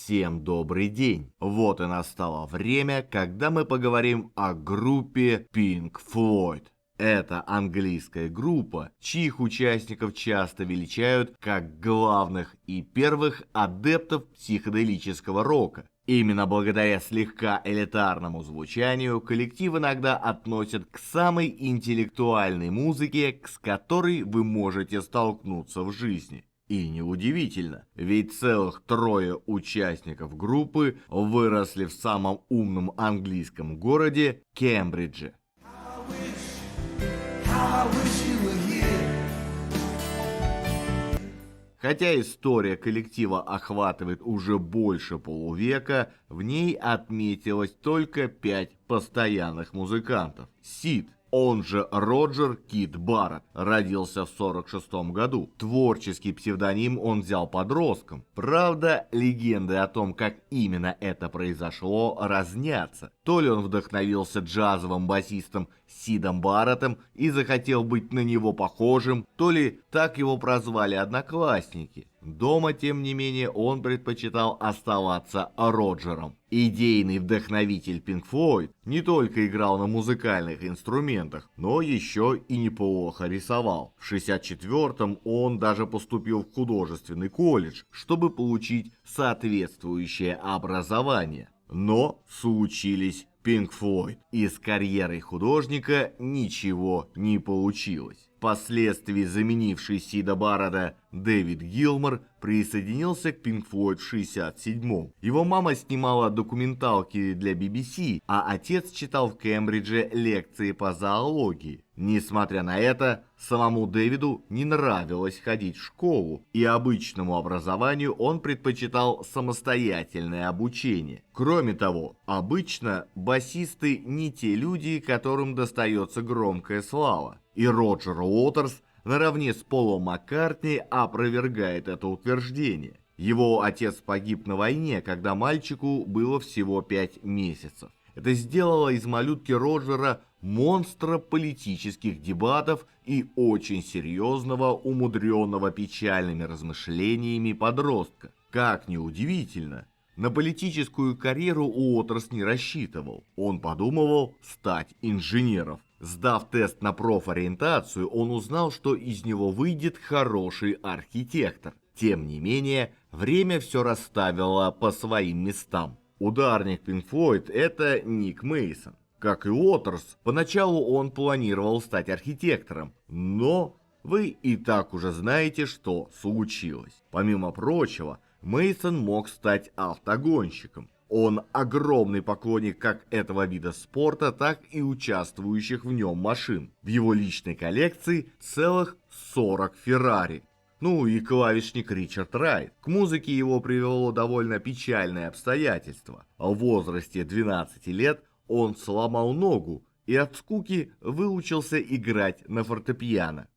Всем добрый день! Вот и настало время, когда мы поговорим о группе Pink Floyd. Это английская группа, чьих участников часто величают как главных и первых адептов психоделического рока. Именно благодаря слегка элитарному звучанию коллектив иногда относят к самой интеллектуальной музыке, с которой вы можете столкнуться в жизни. И неудивительно, ведь целых трое участников группы выросли в самом умном английском городе Кембридже. Хотя история коллектива охватывает уже больше полувека, в ней отметилось только 5 постоянных музыкантов. Сид, он же Роджер Кид Барретт, родился в 1946 году. Творческий псевдоним он взял подростком. Правда, легенды о том, как именно это произошло, разнятся. То ли он вдохновился джазовым басистом Сидом Барреттом и захотел быть на него похожим, то ли так его прозвали одноклассники. Дома, тем не менее, он предпочитал оставаться Роджером. Идейный вдохновитель Pink Floyd не только играл на музыкальных инструментах, но еще и неплохо рисовал. В 1964-м он даже поступил в художественный колледж, чтобы получить соответствующее образование. Но случились Pink Floyd, и с карьерой художника ничего не получилось. Впоследствии заменивший Сида Барретта Дэвид Гилмор присоединился к Pink Floyd в 1967-м. Его мама снимала документалки для BBC, а отец читал в Кембридже лекции по зоологии. Несмотря на это, самому Дэвиду не нравилось ходить в школу, и обычному образованию он предпочитал самостоятельное обучение. Кроме того, обычно басисты не те люди, которым достается громкая слава. И Роджер Уотерс наравне с Полом Маккартни опровергает это утверждение. Его отец погиб на войне, когда мальчику было всего 5 месяцев. Это сделало из малютки Роджера монстра политических дебатов и очень серьезного, умудренного печальными размышлениями подростка. Как ни удивительно, на политическую карьеру Уотерс не рассчитывал. Он подумывал стать инженером. Сдав тест на профориентацию, он узнал, что из него выйдет хороший архитектор. Тем не менее, время все расставило по своим местам. Ударник Pink Floyd – это Ник Мейсон. Как и Уотерс, поначалу он планировал стать архитектором, но вы и так уже знаете, что случилось. Помимо прочего, Мейсон мог стать автогонщиком. Он огромный поклонник как этого вида спорта, так и участвующих в нем машин. В его личной коллекции целых 40 Феррари. Ну и клавишник Ричард Райт. К музыке его привело довольно печальное обстоятельство. В возрасте 12 лет он сломал ногу и от скуки выучился играть на фортепиано.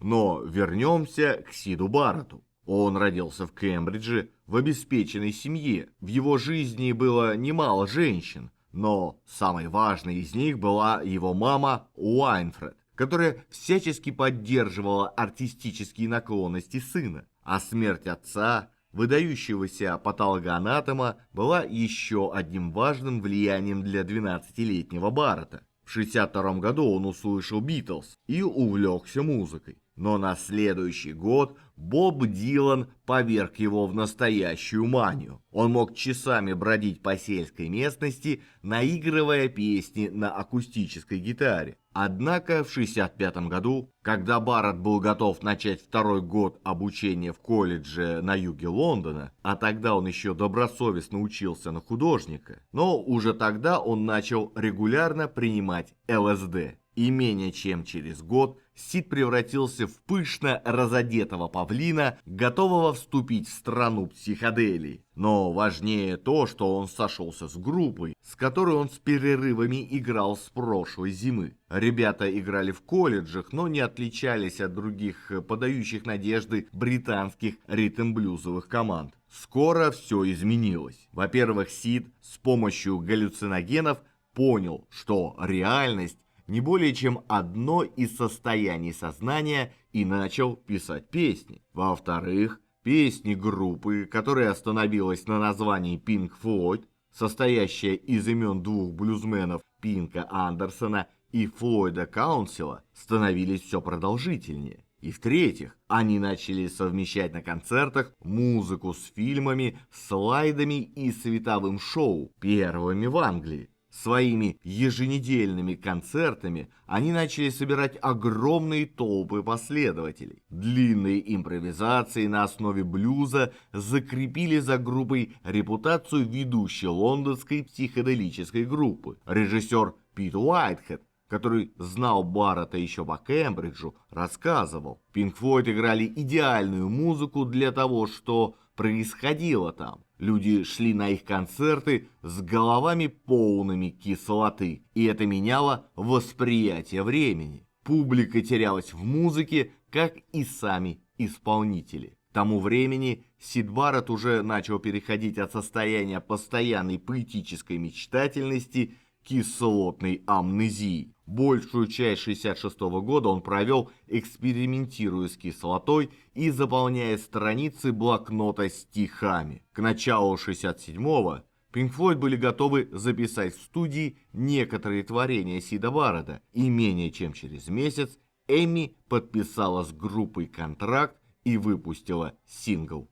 Но вернемся к Сиду Барретту. Он родился в Кембридже в обеспеченной семье. В его жизни было немало женщин, но самой важной из них была его мама Уайнфред, которая всячески поддерживала артистические наклонности сына. А смерть отца, выдающегося патологоанатома, была еще одним важным влиянием для 12-летнего Барретта. В 1962 году он услышал Битлз и увлекся музыкой. Но на следующий год Боб Дилан поверг его в настоящую манию. Он мог часами бродить по сельской местности, наигрывая песни на акустической гитаре. Однако в 1965 году, когда Барретт был готов начать второй год обучения в колледже на юге Лондона, а тогда он еще добросовестно учился на художника, но уже тогда он начал регулярно принимать ЛСД. И менее чем через год Сид превратился в пышно разодетого павлина, готового вступить в страну психоделий. Но важнее то, что он сошелся с группой, с которой он с перерывами играл с прошлой зимы. Ребята играли в колледжах, но не отличались от других подающих надежды британских ритм-блюзовых команд. Скоро все изменилось. Во-первых, Сид с помощью галлюциногенов понял, что реальность не более чем одно из состояний сознания и начал писать песни. Во-вторых, песни группы, которая остановилась на названии Pink Floyd, состоящая из имен двух блюзменов Пинка Андерсона и Флойда Каунсела, становились все продолжительнее. И в-третьих, они начали совмещать на концертах музыку с фильмами, слайдами и световым шоу, первыми в Англии. Своими еженедельными концертами они начали собирать огромные толпы последователей. Длинные импровизации на основе блюза закрепили за группой репутацию ведущей лондонской психоделической группы. Режиссер Пит Уайтхед, который знал Барретта еще по Кембриджу, рассказывал: Pink Floyd играли идеальную музыку для того, что происходило там. Люди шли на их концерты с головами полными кислоты, и это меняло восприятие времени. Публика терялась в музыке, как и сами исполнители. К тому времени Сид Барретт уже начал переходить от состояния постоянной поэтической мечтательности к кислотной амнезии. Большую часть 1966 года он провел, экспериментируя с кислотой и заполняя страницы блокнота стихами. К началу 1967-го Pink Floyd были готовы записать в студии некоторые творения Сида Барретта, и менее чем через месяц Эми подписала с группой контракт и выпустила сингл.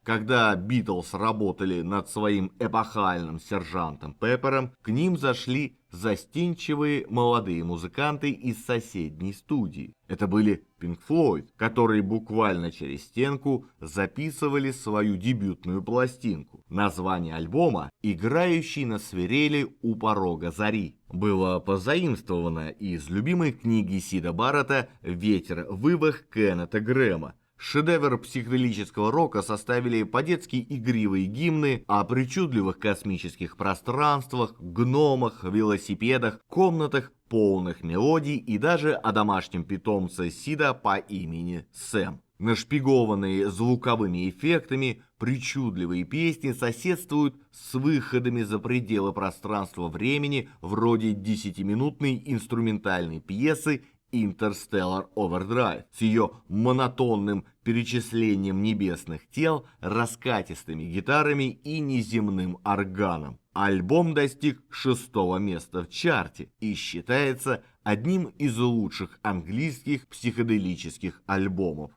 Когда Битлз работали над своим эпохальным сержантом Пеппером, к ним зашли застенчивые молодые музыканты из соседней студии. Это были Pink Floyd, которые буквально через стенку записывали свою дебютную пластинку. Название альбома «Играющий на свирели у порога зари» было позаимствовано из любимой книги Сида Барретта «Ветер в ивах» Кеннета Грэма. Шедевр психоделического рока составили по-детски игривые гимны о причудливых космических пространствах, гномах, велосипедах, комнатах, полных мелодий и даже о домашнем питомце Сида по имени Сэм. Нашпигованные звуковыми эффектами, причудливые песни соседствуют с выходами за пределы пространства-времени вроде 10-минутной инструментальной пьесы Interstellar Overdrive с ее монотонным перечислением небесных тел, раскатистыми гитарами и неземным органом. Альбом достиг 6-го места в чарте и считается одним из лучших английских психоделических альбомов.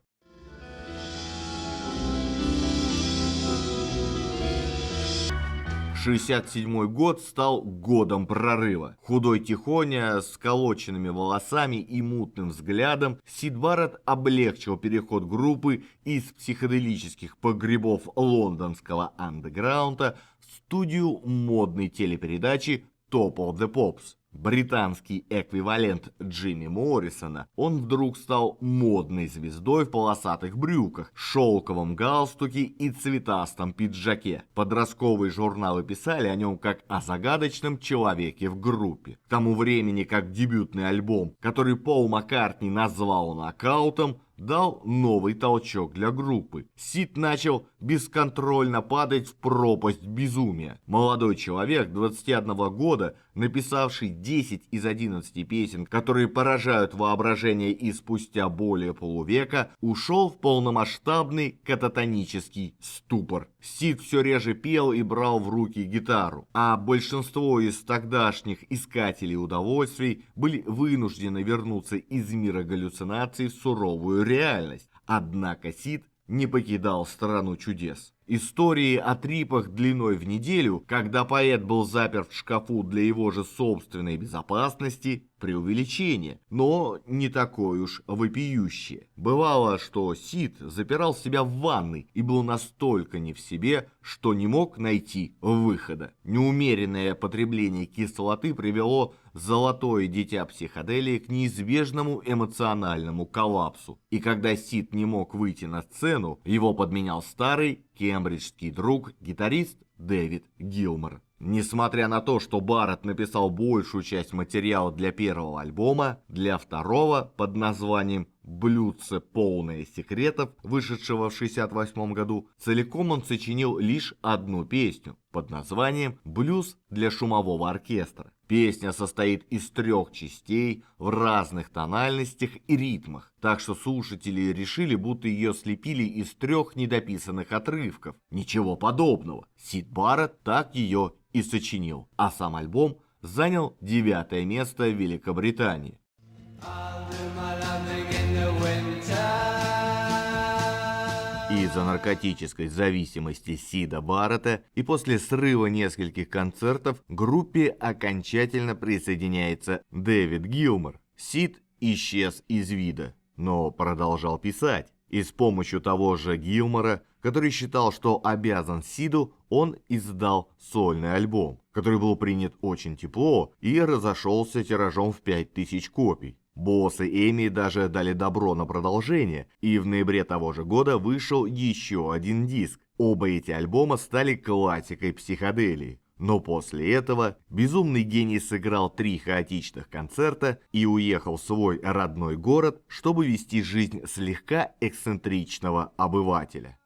1967 год стал годом прорыва. Худой тихоня, с колоченными волосами и мутным взглядом, Сид Барретт облегчил переход группы из психоделических погребов лондонского андеграунда в студию модной телепередачи Top of the Pops. Британский эквивалент Джимми Моррисона, он вдруг стал модной звездой в полосатых брюках, шелковом галстуке и цветастом пиджаке. Подростковые журналы писали о нем как о загадочном человеке в группе. К тому времени, как дебютный альбом, который Пол Маккартни назвал нокаутом, дал новый толчок для группы. Сид начал бесконтрольно падать в пропасть безумия. Молодой человек 21 года, написавший 10 из 11 песен, которые поражают воображение и спустя более полувека, ушел в полномасштабный кататонический ступор. Сид все реже пел и брал в руки гитару, а большинство из тогдашних искателей удовольствий были вынуждены вернуться из мира галлюцинаций в суровую реальность. Однако Сид не покидал страну чудес. Истории о трипах длиной в неделю, когда поэт был заперт в шкафу для его же собственной безопасности, преувеличение, но не такое уж вопиющее. Бывало, что Сид запирал себя в ванной и был настолько не в себе, что не мог найти выхода. Неумеренное потребление кислоты привело золотое дитя психоделии к неизбежному эмоциональному коллапсу. И когда Сид не мог выйти на сцену, его подменял старый кембриджский друг, гитарист Дэвид Гилмор. Несмотря на то, что Барретт написал большую часть материала для первого альбома, для второго под названием «Блюдце, полное секретов», вышедшего в 1968 году, целиком он сочинил лишь одну песню под названием «Блюз для шумового оркестра». Песня состоит из 3 частей в разных тональностях и ритмах, так что слушатели решили, будто ее слепили из 3 недописанных отрывков. Ничего подобного. Сид Барретт так ее и сочинил, а сам альбом занял 9-е место в Великобритании. Из-за наркотической зависимости Сида Барретта и после срыва нескольких концертов к группе окончательно присоединяется Дэвид Гилмор. Сид исчез из вида, но продолжал писать. И с помощью того же Гилмора, который считал, что обязан Сиду, он издал сольный альбом, который был принят очень тепло и разошелся тиражом в 5000 копий. Босс и Эми даже дали добро на продолжение, и в ноябре того же года вышел еще один диск. Оба эти альбома стали классикой психоделии. Но после этого безумный гений сыграл 3 хаотичных концерта и уехал в свой родной город, чтобы вести жизнь слегка эксцентричного обывателя.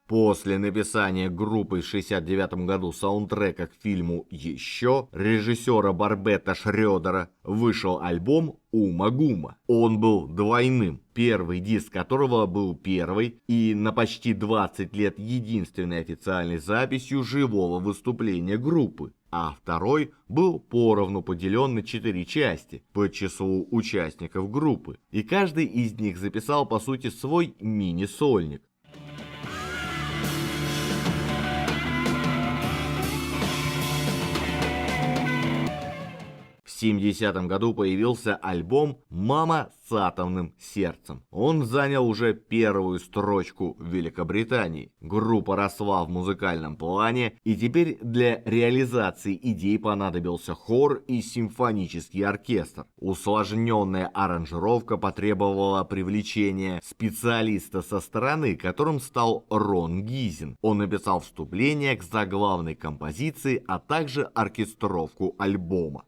После написания группой в 1969 году саундтрека к фильму «Еще» режиссера Барбетта Шрёдера вышел альбом «Ума Гума». Он был двойным, первый диск которого был первой и на почти 20 лет единственной официальной записью живого выступления группы, а второй был поровну поделен на 4 части по числу участников группы, и каждый из них записал по сути свой мини-сольник. В 1970 году появился альбом «Мама с атомным сердцем». Он занял уже первую строчку в Великобритании. Группа росла в музыкальном плане, и теперь для реализации идей понадобился хор и симфонический оркестр. Усложненная аранжировка потребовала привлечения специалиста со стороны, которым стал Рон Гизин. Он написал вступление к заглавной композиции, а также оркестровку альбома.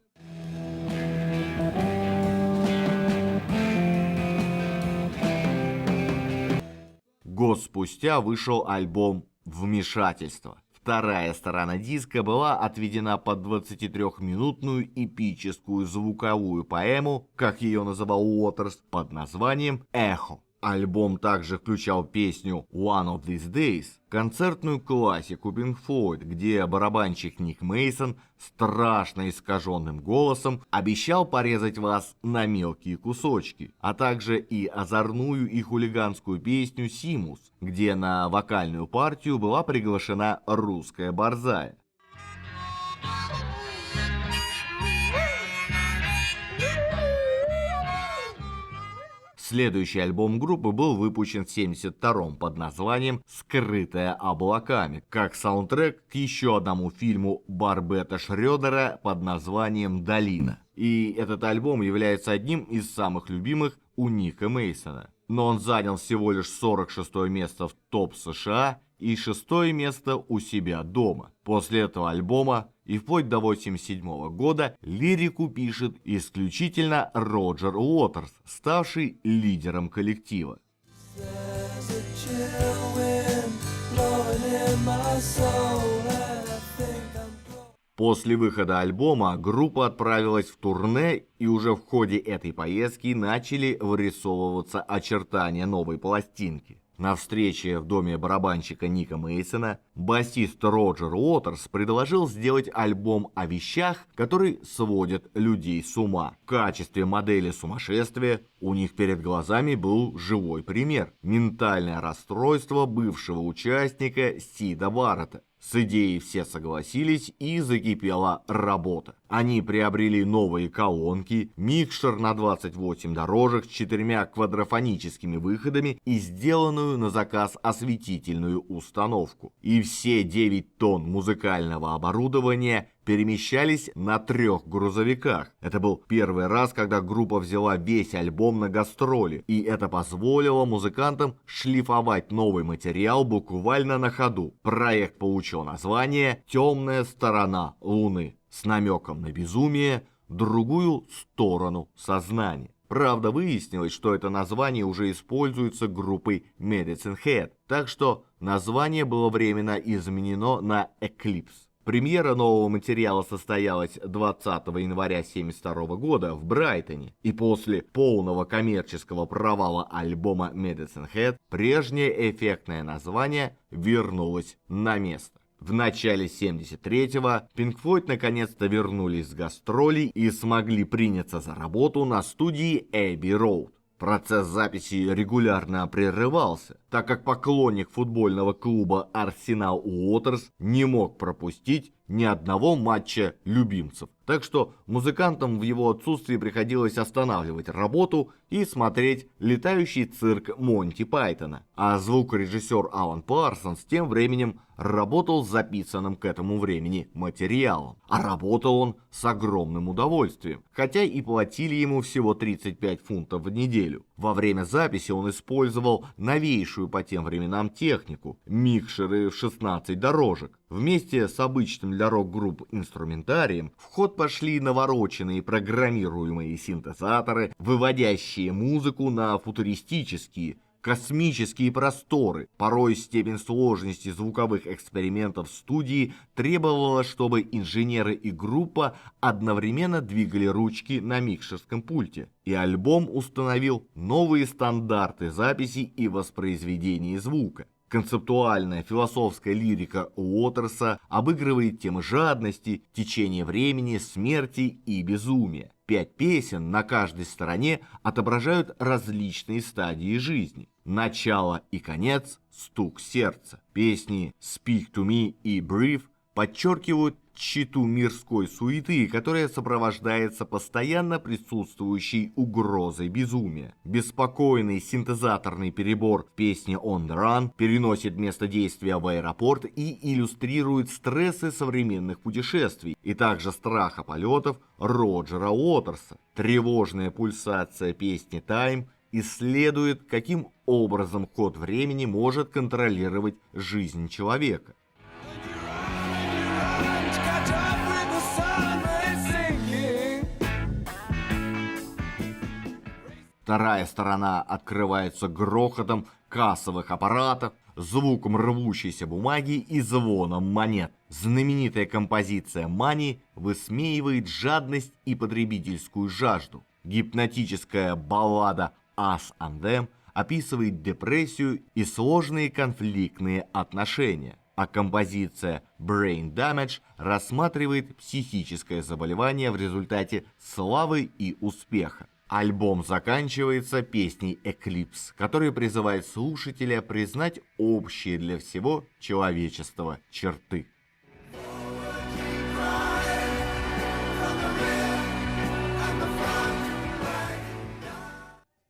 Год спустя вышел альбом «Вмешательство». Вторая сторона диска была отведена под 23-минутную эпическую звуковую поэму, как ее называл Уотерс, под названием «Эхо». Альбом также включал песню «One of These Days», концертную классику Pink Floyd, где барабанщик Ник Мейсон страшно искаженным голосом обещал порезать вас на мелкие кусочки, а также и озорную и хулиганскую песню «Симус», где на вокальную партию была приглашена русская борзая. Следующий альбом группы был выпущен в 1972 под названием «Скрытая облаками», как саундтрек к еще одному фильму Барбетта Шрёдера под названием «Долина». И этот альбом является одним из самых любимых у Ника Мейсона. Но он занял всего лишь 46-е место в топ США и 6-е место у себя дома. После этого альбома и вплоть до 1987 года лирику пишет исключительно Роджер Уотерс, ставший лидером коллектива. После выхода альбома группа отправилась в турне, и уже в ходе этой поездки начали вырисовываться очертания новой пластинки. На встрече в доме барабанщика Ника Мейсона басист Роджер Уотерс предложил сделать альбом о вещах, которые сводят людей с ума. В качестве модели сумасшествия у них перед глазами был живой пример – ментальное расстройство бывшего участника Сида Барретта. С идеей все согласились, и закипела работа. Они приобрели новые колонки, микшер на 28 дорожек с 4 квадрофоническими выходами и сделанную на заказ осветительную установку. И все 9 тонн музыкального оборудования перемещались на 3 грузовиках. Это был первый раз, когда группа взяла весь альбом на гастроли, и это позволило музыкантам шлифовать новый материал буквально на ходу. Проект получил название «Темная сторона Луны» с намеком на безумие, другую сторону сознания. Правда, выяснилось, что это название уже используется группой Medicine Head, так что название было временно изменено на Eclipse. Премьера нового материала состоялась 20 января 1972 года в Брайтоне, и после полного коммерческого провала альбома Medicine Head прежнее эффектное название вернулось на место. В начале 1973-го Pink Floyd наконец-то вернулись с гастролей и смогли приняться за работу на студии Abbey Road. Процесс записи регулярно прерывался, так как поклонник футбольного клуба Арсенал Уотерс не мог пропустить ни одного матча любимцев. Так что музыкантам в его отсутствии приходилось останавливать работу и смотреть летающий цирк Монти Пайтона. А звукорежиссер Алан Парсонс тем временем работал с записанным к этому времени материалом. А работал он с огромным удовольствием, хотя и платили ему всего 35 фунтов в неделю. Во время записи он использовал новейшую по тем временам технику – микшеры в 16 дорожек. Вместе с обычным для рок-групп инструментарием в ход пошли навороченные программируемые синтезаторы, выводящие музыку на футуристические, космические просторы. Порой степень сложности звуковых экспериментов в студии требовала, чтобы инженеры и группа одновременно двигали ручки на микшерском пульте. И альбом установил новые стандарты записи и воспроизведения звука. Концептуальная философская лирика Уотерса обыгрывает темы жадности, течения времени, смерти и безумия. 5 песен на каждой стороне отображают различные стадии жизни. Начало и конец – стук сердца. Песни «Speak to me» и «Breathe» подчеркивают тщету мирской суеты, которая сопровождается постоянно присутствующей угрозой безумия. Беспокойный синтезаторный перебор в песне «On the Run» переносит место действия в аэропорт и иллюстрирует стрессы современных путешествий, и также страха полетов Роджера Уотерса. Тревожная пульсация песни «Time» исследует, каким образом ход времени может контролировать жизнь человека. Вторая сторона открывается грохотом кассовых аппаратов, звуком рвущейся бумаги и звоном монет. Знаменитая композиция «Money» высмеивает жадность и потребительскую жажду. Гипнотическая баллада «Us and Them» описывает депрессию и сложные конфликтные отношения. А композиция «Brain Damage» рассматривает психическое заболевание в результате славы и успеха. Альбом заканчивается песней «Eclipse», которая призывает слушателя признать общие для всего человечества черты.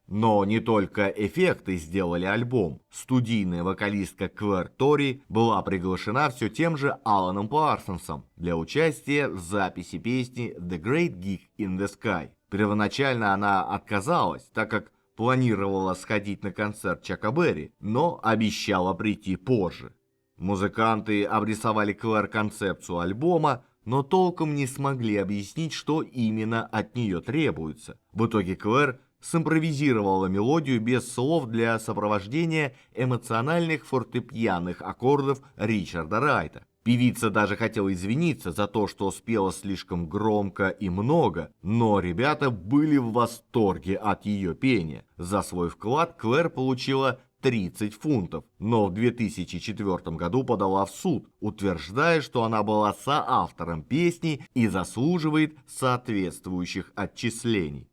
Но не только эффекты сделали альбом. Студийная вокалистка Клэр Тори была приглашена все тем же Аланом Парсонсом для участия в записи песни «The Great Gig in the Sky». Первоначально она отказалась, так как планировала сходить на концерт Чака Берри, но обещала прийти позже. Музыканты обрисовали Клэр концепцию альбома, но толком не смогли объяснить, что именно от нее требуется. В итоге Клэр симпровизировала мелодию без слов для сопровождения эмоциональных фортепианных аккордов Ричарда Райта. Певица даже хотела извиниться за то, что спела слишком громко и много, но ребята были в восторге от ее пения. За свой вклад Клэр получила 30 фунтов, но в 2004 году подала в суд, утверждая, что она была соавтором песни и заслуживает соответствующих отчислений.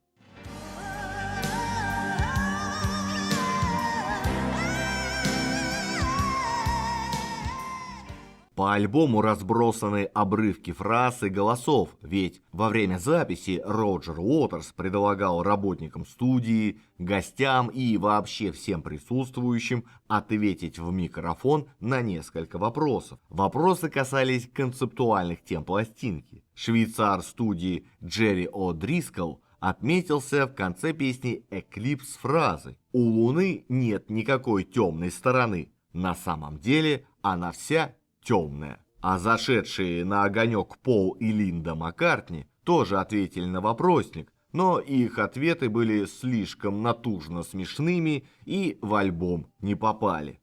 По альбому разбросаны обрывки фраз и голосов, ведь во время записи Роджер Уотерс предлагал работникам студии, гостям и вообще всем присутствующим ответить в микрофон на несколько вопросов. Вопросы касались концептуальных тем пластинки. Швейцар студии Джерри О'Дрискл отметился в конце песни «Эклипс» фразой: «У Луны нет никакой темной стороны. На самом деле она вся темная». А зашедшие на огонек Пол и Линда Маккартни тоже ответили на вопросник, но их ответы были слишком натужно смешными и в альбом не попали.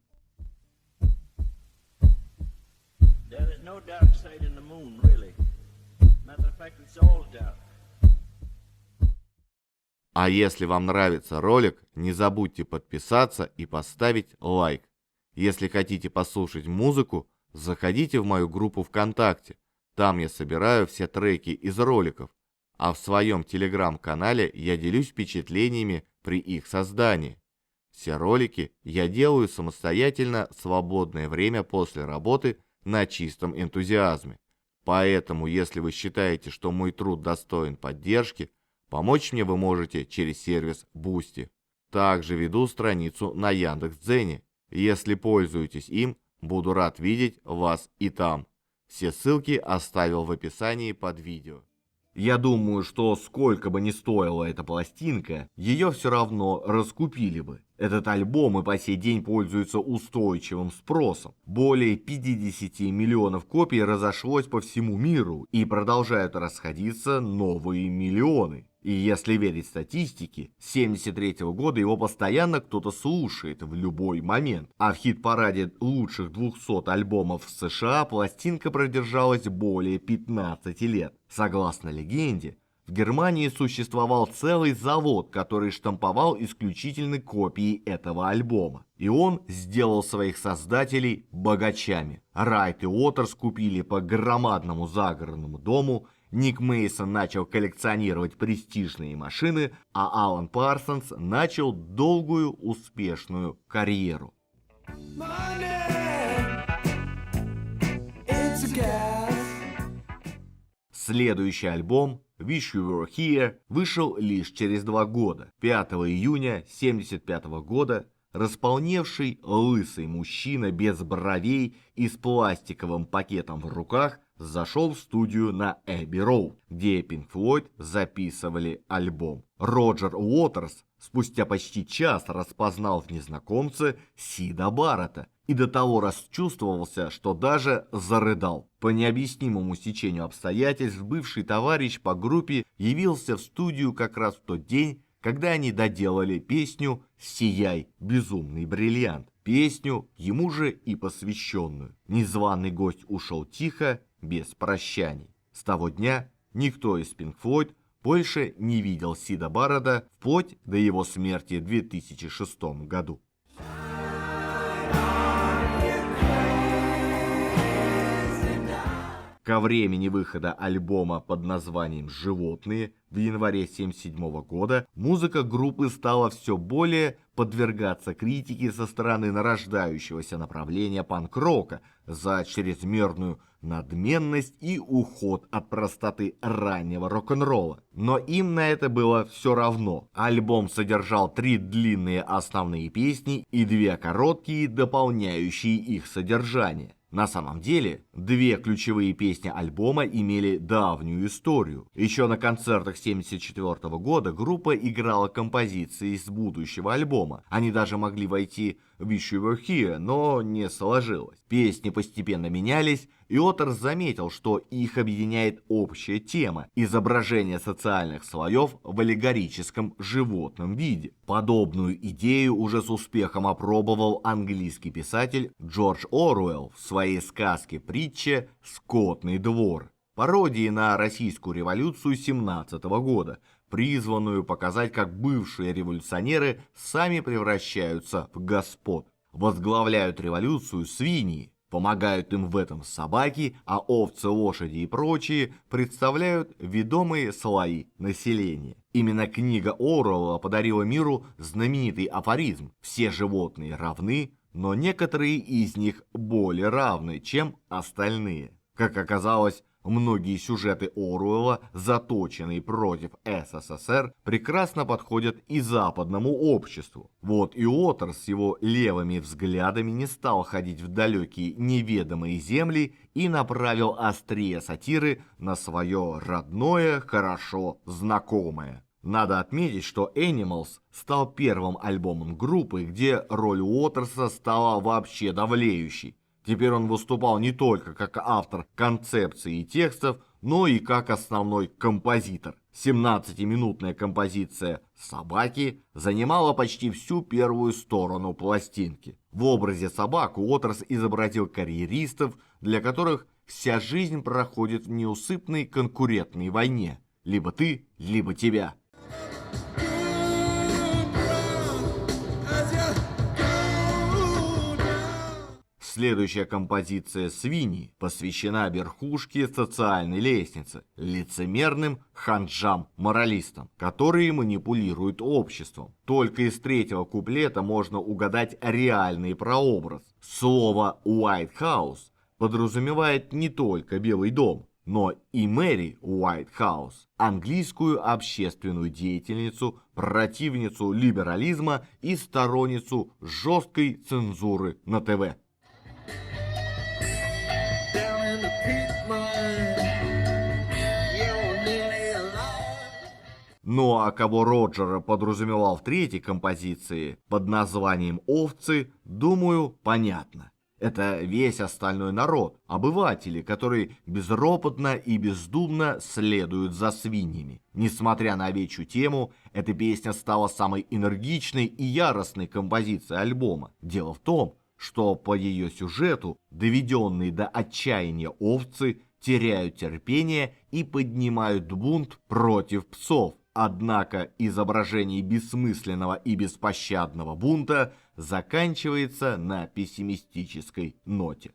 А если вам нравится ролик, не забудьте подписаться и поставить лайк. Если хотите послушать музыку, заходите в мою группу ВКонтакте. Там я собираю все треки из роликов, а в своем телеграм-канале я делюсь впечатлениями при их создании. Все ролики я делаю самостоятельно в свободное время после работы на чистом энтузиазме. Поэтому, если вы считаете, что мой труд достоин поддержки, помочь мне вы можете через сервис Boosty. Также веду страницу на Яндекс.Дзене. Если пользуетесь им, буду рад видеть вас и там. Все ссылки оставил в описании под видео. Я думаю, что сколько бы ни стоила эта пластинка, ее все равно раскупили бы. Этот альбом и по сей день пользуется устойчивым спросом. Более 50 миллионов копий разошлось по всему миру, и продолжают расходиться новые миллионы. И если верить статистике, с 1973 года его постоянно кто-то слушает в любой момент. А в хит-параде лучших 200 альбомов в США пластинка продержалась более 15 лет. Согласно легенде, в Германии существовал целый завод, который штамповал исключительно копии этого альбома. И он сделал своих создателей богачами. Райт и Уотерс купили по громадному загородному дому, Ник Мейсон начал коллекционировать престижные машины, а Алан Парсонс начал долгую успешную карьеру. Следующий альбом Wish You Were Here вышел лишь через 2 года. 5 июня 1975 года располневший лысый мужчина без бровей и с пластиковым пакетом в руках зашел в студию на Эбби-Роуд, где Pink Floyd записывали альбом. Роджер Уотерс спустя почти час распознал в незнакомце Сида Баррета и до того расчувствовался, что даже зарыдал. По необъяснимому стечению обстоятельств бывший товарищ по группе явился в студию как раз в тот день, когда они доделали песню «Сияй, безумный бриллиант», песню, ему же и посвященную. Незваный гость ушел тихо, без прощаний. С того дня никто из Pink Floyd больше не видел Сида Баррета вплоть до его смерти в 2006 году. Ко времени выхода альбома под названием «Животные» в январе 1977 года музыка группы стала все более подвергаться критике со стороны нарождающегося направления панк-рока за чрезмерную надменность и уход от простоты раннего рок-н-ролла. Но им на это было все равно. Альбом содержал 3 длинные основные песни и 2 короткие, дополняющие их содержание. На самом деле, 2 ключевые песни альбома имели давнюю историю. Еще на концертах 1974 года группа играла композиции из будущего альбома. Они даже могли войти в Wish You Were Here, но не сложилось. Песни постепенно менялись, и Уотерс заметил, что их объединяет общая тема – изображение социальных слоев в аллегорическом животном виде. Подобную идею уже с успехом опробовал английский писатель Джордж Оруэлл в своей сказке-притче «Скотный двор», пародии на российскую революцию 1917 года, призванную показать, как бывшие революционеры сами превращаются в господ. Возглавляют революцию свиньи, помогают им в этом собаки, а овцы, лошади и прочие представляют ведомые слои населения. Именно книга Оруэлла подарила миру знаменитый афоризм «Все животные равны, но некоторые из них более равны, чем остальные. Как оказалось, многие сюжеты Оруэлла, заточенные против СССР, прекрасно подходят и западному обществу. Вот и Уотерс с его левыми взглядами не стал ходить в далекие неведомые земли и направил острие сатиры на свое родное, хорошо знакомое. Надо отметить, что Animals стал первым альбомом группы, где роль Уотерса стала вообще давлеющей. Теперь он выступал не только как автор концепции и текстов, но и как основной композитор. 17-минутная композиция «Собаки» занимала почти всю первую сторону пластинки. В образе собак Уотерс изобразил карьеристов, для которых вся жизнь проходит в неусыпной конкурентной войне. Либо ты, либо тебя. Следующая композиция «Свиньи» посвящена верхушке социальной лестницы, лицемерным ханжам-моралистам, которые манипулируют обществом. Только из третьего куплета можно угадать реальный прообраз. Слово «White House» подразумевает не только Белый дом, но и Мэри Уайтхаус, английскую общественную деятельницу, противницу либерализма и сторонницу жесткой цензуры на ТВ. Ну а кого Роджера подразумевал в третьей композиции под названием «Овцы», думаю, понятно. Это весь остальной народ, обыватели, которые безропотно и бездумно следуют за свиньями. Несмотря на овечью тему, эта песня стала самой энергичной и яростной композицией альбома. Дело в том, что по ее сюжету доведенные до отчаяния овцы теряют терпение и поднимают бунт против псов. Однако изображение бессмысленного и беспощадного бунта заканчивается на пессимистической ноте.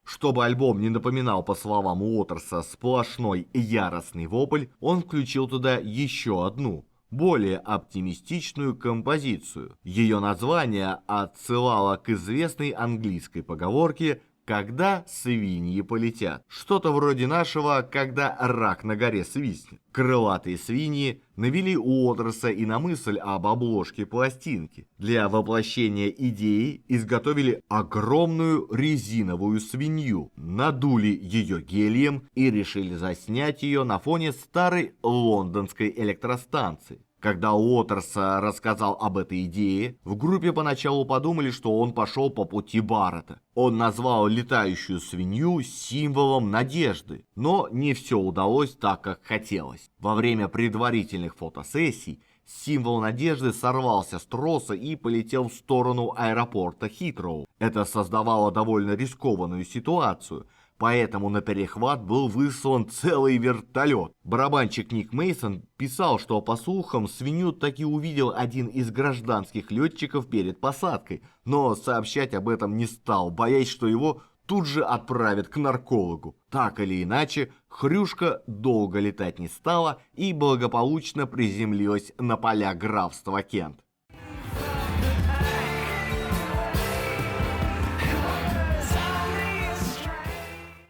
Чтобы альбом не напоминал, по словам Уотерса, сплошной яростный вопль, он включил туда еще одну, более оптимистичную композицию. Ее название отсылало к известной английской поговорке «Когда свиньи полетят». Что-то вроде нашего «Когда рак на горе свистнет». Крылатые свиньи навели Уотерса и на мысль об обложке пластинки. Для воплощения идеи изготовили огромную резиновую свинью, надули ее гелием и решили заснять ее на фоне старой лондонской электростанции. Когда Уотерс рассказал об этой идее, в группе поначалу подумали, что он пошел по пути Баррета. Он назвал летающую свинью символом надежды, но не все удалось так, как хотелось. Во время предварительных фотосессий символ надежды сорвался с троса и полетел в сторону аэропорта Хитроу. Это создавало довольно рискованную ситуацию, поэтому на перехват был выслан целый вертолет. Барабанщик Ник Мейсон писал, что, по слухам, свинью таки увидел один из гражданских летчиков перед посадкой, но сообщать об этом не стал, боясь, что его тут же отправят к наркологу. Так или иначе, хрюшка долго летать не стала и благополучно приземлилась на поля графства Кент.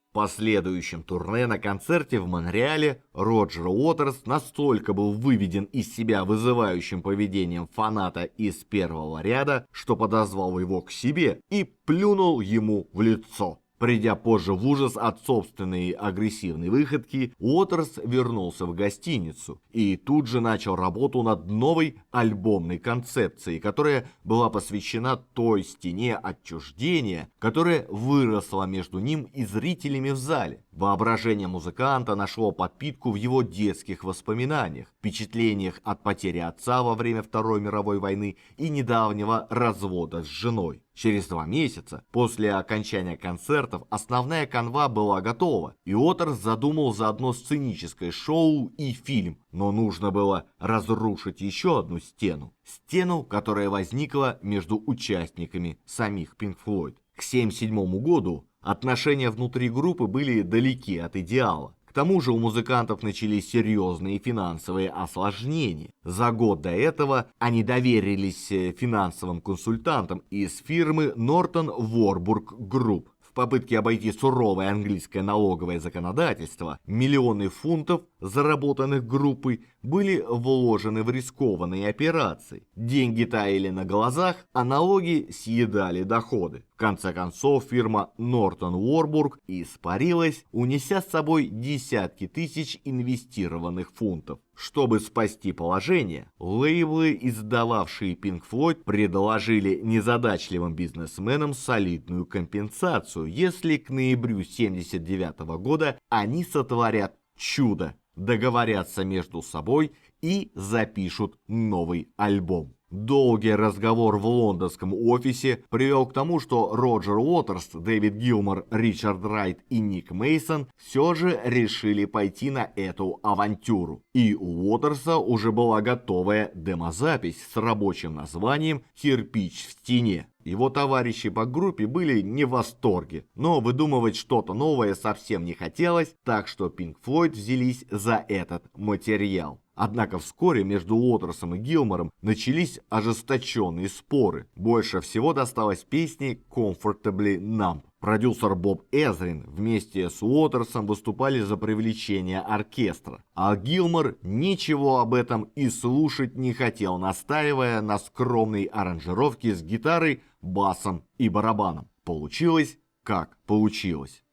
В последующем турне на концерте в Монреале Роджер Уотерс настолько был выведен из себя вызывающим поведением фаната из первого ряда, что подозвал его к себе и плюнул ему в лицо. Придя позже в ужас от собственной агрессивной выходки, Уотерс вернулся в гостиницу и тут же начал работу над новой альбомной концепцией, которая была посвящена той стене отчуждения, которая выросла между ним и зрителями в зале. Воображение музыканта нашло подпитку в его детских воспоминаниях, впечатлениях от потери отца во время Второй мировой войны и недавнего развода с женой. Через 2 месяца после окончания концертов основная канва была готова, и Уотерс задумал заодно сценическое шоу и фильм, но нужно было разрушить еще одну стену. Стену, которая возникла между участниками самих Pink Floyd. К 1977 году отношения внутри группы были далеки от идеала. К тому же у музыкантов начались серьезные финансовые осложнения. За год до этого они доверились финансовым консультантам из фирмы Norton Warburg Group. В попытке обойти суровое английское налоговое законодательство миллионы фунтов, заработанных группой, были вложены в рискованные операции. Деньги таяли на глазах, а налоги съедали доходы. В конце концов, фирма Norton Warburg испарилась, унеся с собой десятки тысяч инвестированных фунтов. Чтобы спасти положение, лейблы, издававшие Pink Floyd, предложили незадачливым бизнесменам солидную компенсацию, если к ноябрю 1979 года они сотворят чудо, договорятся между собой и запишут новый альбом. Долгий разговор в лондонском офисе привел к тому, что Роджер Уотерс, Дэвид Гилмор, Ричард Райт и Ник Мейсон все же решили пойти на эту авантюру. И у Уотерса уже была готовая демозапись с рабочим названием «Кирпич в стене». Его товарищи по группе были не в восторге, но выдумывать что-то новое совсем не хотелось, так что Pink Floyd взялись за этот материал. Однако вскоре между Уотерсом и Гилмором начались ожесточенные споры. Больше всего досталось песне «Comfortably Numb». Продюсер Боб Эзрин вместе с Уотерсом выступали за привлечение оркестра, а Гилмор ничего об этом и слушать не хотел, настаивая на скромной аранжировке с гитарой, басом и барабаном. Получилось как получилось.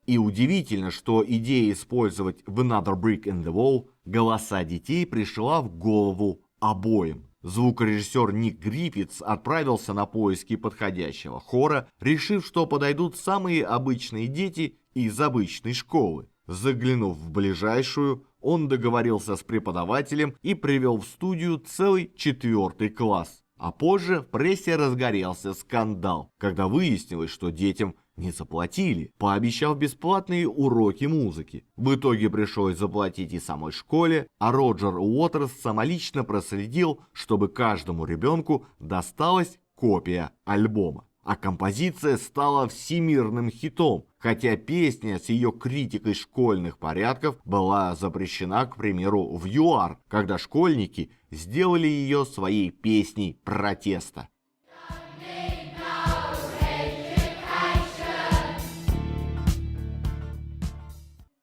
И удивительно, что идея использовать в Another Brick in the Wall голоса детей пришла в голову обоим. Звукорежиссер Ник Гриффитс отправился на поиски подходящего хора, решив, что подойдут самые обычные дети из обычной школы. Заглянув в ближайшую, он договорился с преподавателем и привел в студию целый 4 класс. А позже в прессе разгорелся скандал, когда выяснилось, что детям не заплатили, пообещав бесплатные уроки музыки. В итоге пришлось заплатить и самой школе, а Роджер Уотерс самолично проследил, чтобы каждому ребенку досталась копия альбома. А композиция стала всемирным хитом, хотя песня с ее критикой школьных порядков была запрещена, к примеру, в ЮАР, когда школьники сделали ее своей песней протеста.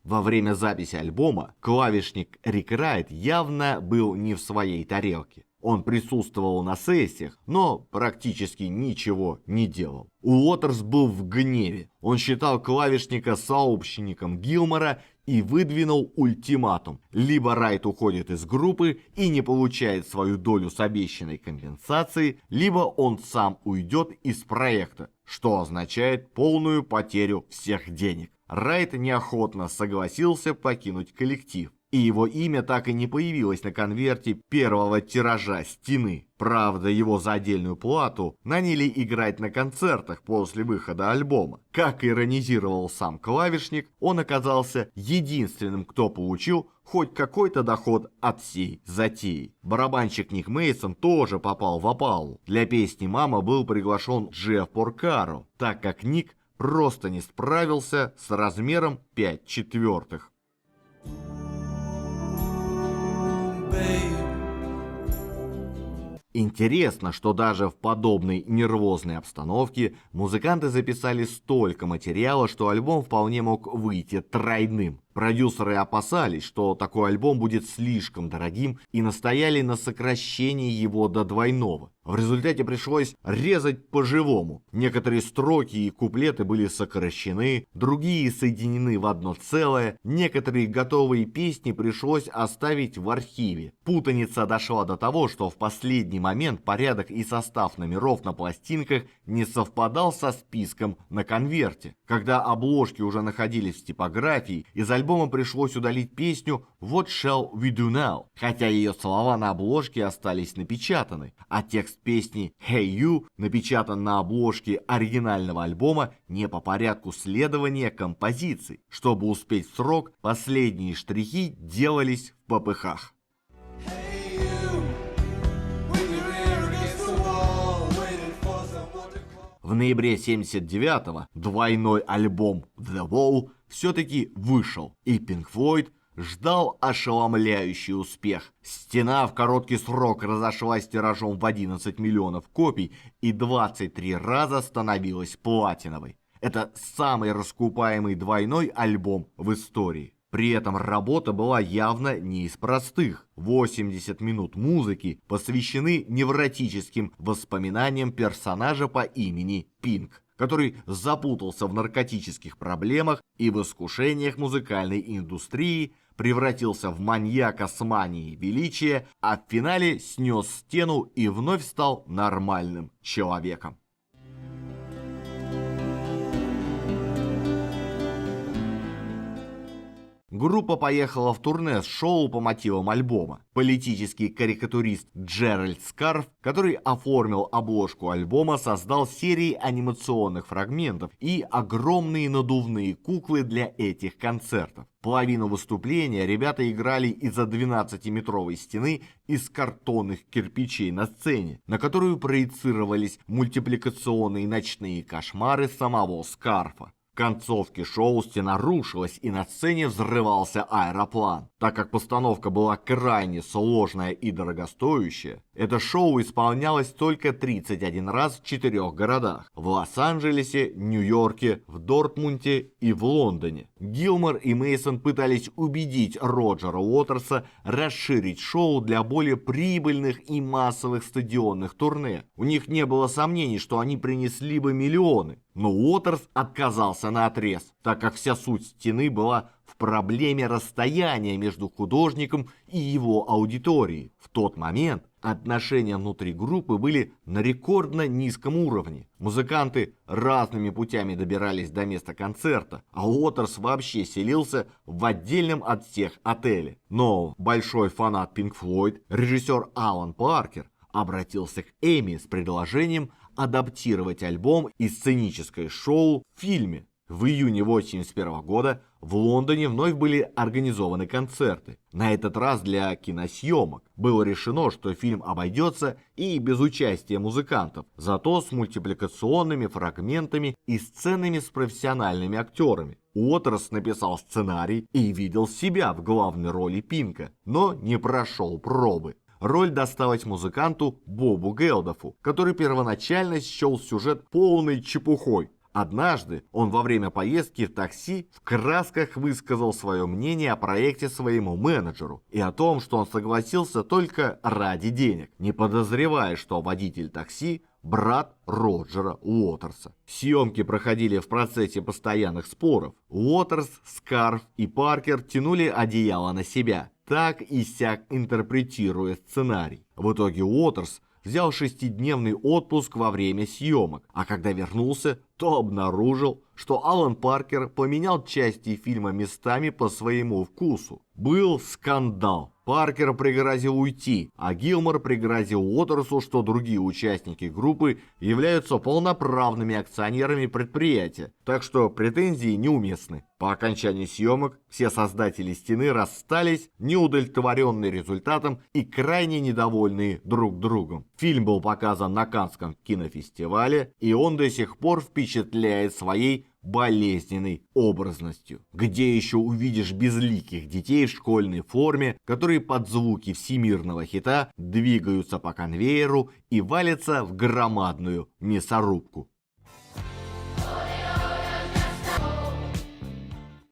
Во время записи альбома клавишник Рик Райт явно был не в своей тарелке. Он присутствовал на сессиях, но практически ничего не делал. Уотерс был в гневе. Он считал клавишника сообщником Гилмора и выдвинул ультиматум. Либо Райт уходит из группы и не получает свою долю с обещанной компенсацией, либо он сам уйдет из проекта, что означает полную потерю всех денег. Райт неохотно согласился покинуть коллектив, и его имя так и не появилось на конверте первого тиража «Стены». Правда, его за отдельную плату наняли играть на концертах после выхода альбома. Как иронизировал сам клавишник, он оказался единственным, кто получил хоть какой-то доход от всей затеи. Барабанщик Ник Мейсон тоже попал в опалу. Для песни «Мама» был приглашен Джефф Поркаро, так как Ник просто не справился с размером 5/4. Интересно, что даже в подобной нервозной обстановке музыканты записали столько материала, что альбом вполне мог выйти тройным. Продюсеры опасались, что такой альбом будет слишком дорогим, и настояли на сокращении его до двойного. В результате пришлось резать по-живому. Некоторые строки и куплеты были сокращены, другие соединены в одно целое, некоторые готовые песни пришлось оставить в архиве. Путаница дошла до того, что в последний момент порядок и состав номеров на пластинках не совпадал со списком на конверте. Когда обложки уже находились в типографии, из альбома пришлось удалить песню «What Shall We Do Now?», хотя ее слова на обложке остались напечатаны, а текст песни «Hey You» напечатан на обложке оригинального альбома не по порядку следования композиций. Чтобы успеть в срок, последние штрихи делались в попыхах. В ноябре 79-го двойной альбом The Wall все-таки вышел, и Pink Floyd ждал ошеломляющий успех. «Стена» в короткий срок разошлась тиражом в 11 миллионов копий и 23 раза становилась платиновой. Это самый раскупаемый двойной альбом в истории. При этом работа была явно не из простых. 80 минут музыки посвящены невротическим воспоминаниям персонажа по имени Пинк, который запутался в наркотических проблемах и в искушениях музыкальной индустрии, превратился в маньяка с манией величия, а в финале снес стену и вновь стал нормальным человеком. Группа поехала в турне с шоу по мотивам альбома. Политический карикатурист Джеральд Скарф, который оформил обложку альбома, создал серии анимационных фрагментов и огромные надувные куклы для этих концертов. Половину выступления ребята играли из-за 12-метровой стены из картонных кирпичей на сцене, на которую проецировались мультипликационные ночные кошмары самого Скарфа. В концовке шоу стена рушилась, и на сцене взрывался аэроплан. Так как постановка была крайне сложная и дорогостоящая, это шоу исполнялось только 31 раз в 4 городах: в Лос-Анджелесе, Нью-Йорке, в Дортмунде и в Лондоне. Гилмор и Мейсон пытались убедить Роджера Уотерса расширить шоу для более прибыльных и массовых стадионных турне. У них не было сомнений, что они принесли бы миллионы. Но Уотерс отказался наотрез, так как вся суть стены была в проблеме расстояния между художником и его аудиторией. В тот момент отношения внутри группы были на рекордно низком уровне. Музыканты разными путями добирались до места концерта, а Уотерс вообще селился в отдельном от всех отеле. Но большой фанат Pink Floyd, режиссер Алан Паркер, обратился к Эми с предложением адаптировать альбом и сценическое шоу в фильме. В июне 1981 года в Лондоне вновь были организованы концерты. На этот раз для киносъемок. Было решено, что фильм обойдется и без участия музыкантов, зато с мультипликационными фрагментами и сценами с профессиональными актерами. Уотерс написал сценарий и видел себя в главной роли Пинка, но не прошел пробы. Роль досталась музыканту Бобу Гелдофу, который первоначально счел сюжет полной чепухой. Однажды он во время поездки в такси в красках высказал свое мнение о проекте своему менеджеру и о том, что он согласился только ради денег, не подозревая, что водитель такси – брат Роджера Уотерса. Съемки проходили в процессе постоянных споров. Уотерс, Скарф и Паркер тянули одеяло на себя, так и сяк интерпретируя сценарий. В итоге Уотерс взял 6-дневный отпуск во время съемок, а когда вернулся, то обнаружил, что Алан Паркер поменял части фильма местами по своему вкусу. Был скандал. Паркер пригрозил уйти, а Гилмор пригрозил Уотерсу, что другие участники группы являются полноправными акционерами предприятия, так что претензии неуместны. По окончании съемок все создатели стены расстались, неудовлетворенные результатом и крайне недовольные друг другом. Фильм был показан на Каннском кинофестивале, и он до сих пор впечатляет своей болезненной образностью. Где еще увидишь безликих детей в школьной форме, которые под звуки всемирного хита двигаются по конвейеру и валятся в громадную мясорубку?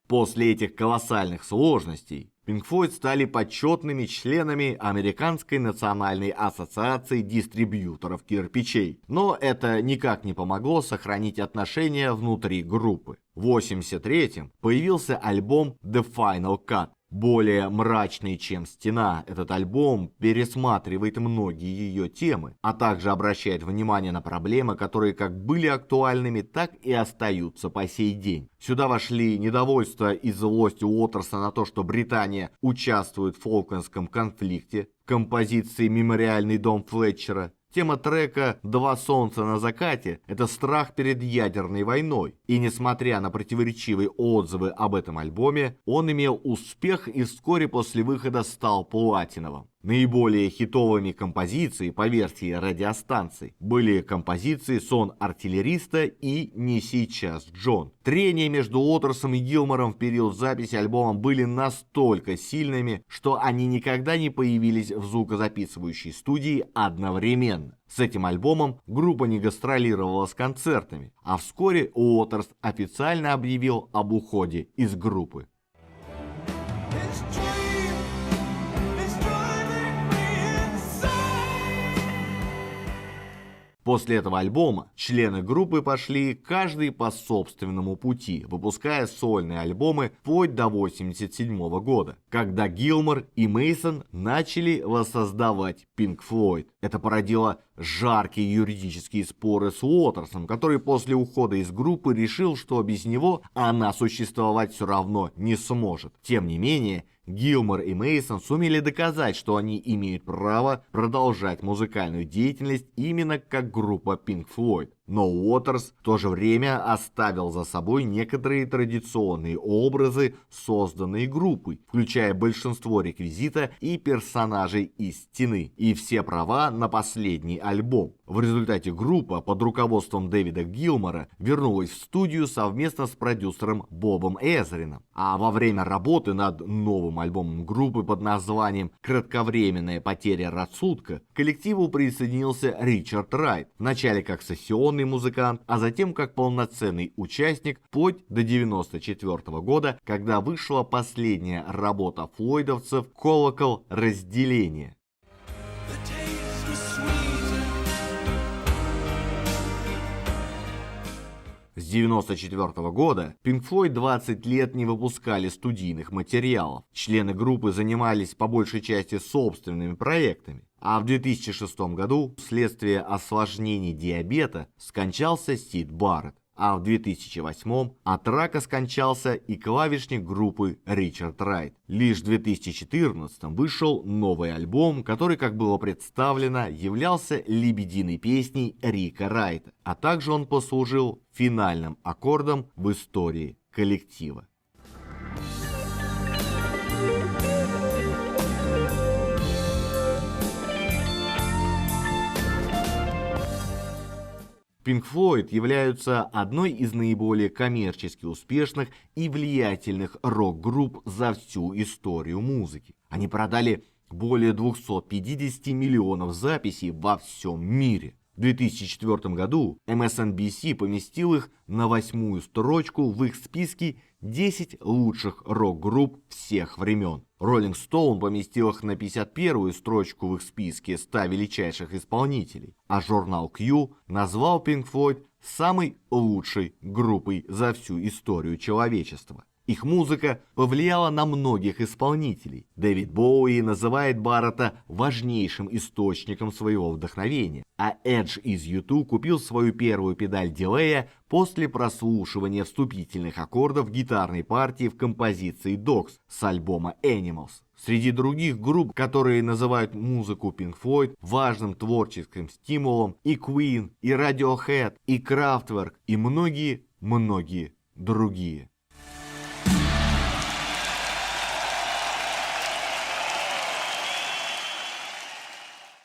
После этих колоссальных сложностей Pink Floyd стали почетными членами Американской национальной ассоциации дистрибьюторов кирпичей. Но это никак не помогло сохранить отношения внутри группы. В 1983-м появился альбом The Final Cut. Более мрачный, чем «Стена», этот альбом пересматривает многие ее темы, а также обращает внимание на проблемы, которые как были актуальными, так и остаются по сей день. Сюда вошли недовольство и злость Уотерса на то, что Британия участвует в Фолклендском конфликте, в композиции «Мемориальный дом Флетчера». Тема трека «Два солнца на закате» — это страх перед ядерной войной. И несмотря на противоречивые отзывы об этом альбоме, он имел успех и вскоре после выхода стал платиновым. Наиболее хитовыми композициями по версии радиостанций были композиции «Сон артиллериста» и «Не сейчас, Джон». Трения между Уотерсом и Гилмором в период записи альбома были настолько сильными, что они никогда не появились в звукозаписывающей студии одновременно. С этим альбомом группа не гастролировала с концертами, а вскоре Уотерс официально объявил об уходе из группы. После этого альбома члены группы пошли каждый по собственному пути, выпуская сольные альбомы вплоть до 1987 года, когда Гилмор и Мейсон начали воссоздавать Pink Floyd. Это породило жаркие юридические споры с Уотерсом, который после ухода из группы решил, что без него она существовать все равно не сможет. Тем не менее, Гилмор и Мейсон сумели доказать, что они имеют право продолжать музыкальную деятельность именно как группа Pink Floyd. Но Уотерс в то же время оставил за собой некоторые традиционные образы, созданные группой, включая большинство реквизита и персонажей из «Стены», и все права на последний альбом. В результате группа под руководством Дэвида Гилмора вернулась в студию совместно с продюсером Бобом Эзрином. А во время работы над новым альбомом группы под названием «Кратковременная потеря рассудка» к коллективу присоединился Ричард Райт, вначале как сессионный музыкант, а затем как полноценный участник вплоть до 1994 года, когда вышла последняя работа флойдовцев «Колокол разделения». С 1994 года Pink Floyd 20 лет не выпускали студийных материалов. Члены группы занимались по большей части собственными проектами. А в 2006 году вследствие осложнений диабета скончался Сид Барретт. А в 2008 от рака скончался и клавишник группы Ричард Райт. Лишь в 2014 вышел новый альбом, который, как было представлено, являлся лебединой песней Рика Райта, а также он послужил финальным аккордом в истории коллектива. Pink Floyd являются одной из наиболее коммерчески успешных и влиятельных рок-групп за всю историю музыки. Они продали более 250 миллионов записей во всем мире. В 2004 году MSNBC поместил их на 8-ю строчку в их списке 10 лучших рок-групп всех времен. Rolling Stone поместил их на 51-ю строчку в их списке 100 величайших исполнителей, а журнал Q назвал Pink Floyd самой лучшей группой за всю историю человечества. Их музыка повлияла на многих исполнителей. Дэвид Боуи называет Барретта важнейшим источником своего вдохновения, а Эдж из U2 купил свою первую педаль дилея после прослушивания вступительных аккордов гитарной партии в композиции Dogs с альбома Animals. Среди других групп, которые называют музыку Pink Floyd важным творческим стимулом, и Queen, и Radiohead, и Kraftwerk, и многие другие.